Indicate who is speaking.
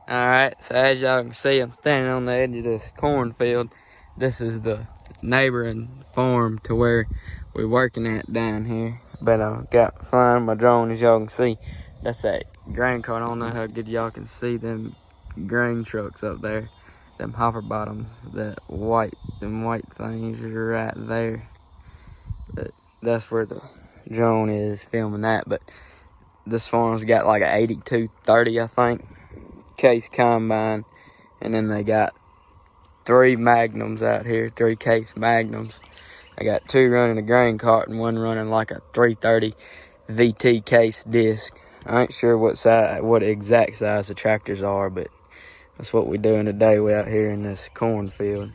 Speaker 1: Alright, so as y'all can see, I'm standing on the edge of this cornfield. This is the neighboring farm to where we're working at down here. But I got flying my drone, as y'all can see. That's that grain cart. I don't know how good y'all can see them grain trucks up there. Them hopper bottoms, them white things are right there. But that's where the drone is filming that. But this farm's got like an 8230, I think, case combine, and then they got 3 magnums out here, 3 case magnums. I got 2 running a grain cart and 1 running like a 330 VT case disc. I ain't sure what exact size the tractors are, but that's what we're doing today. We're out here in this cornfield.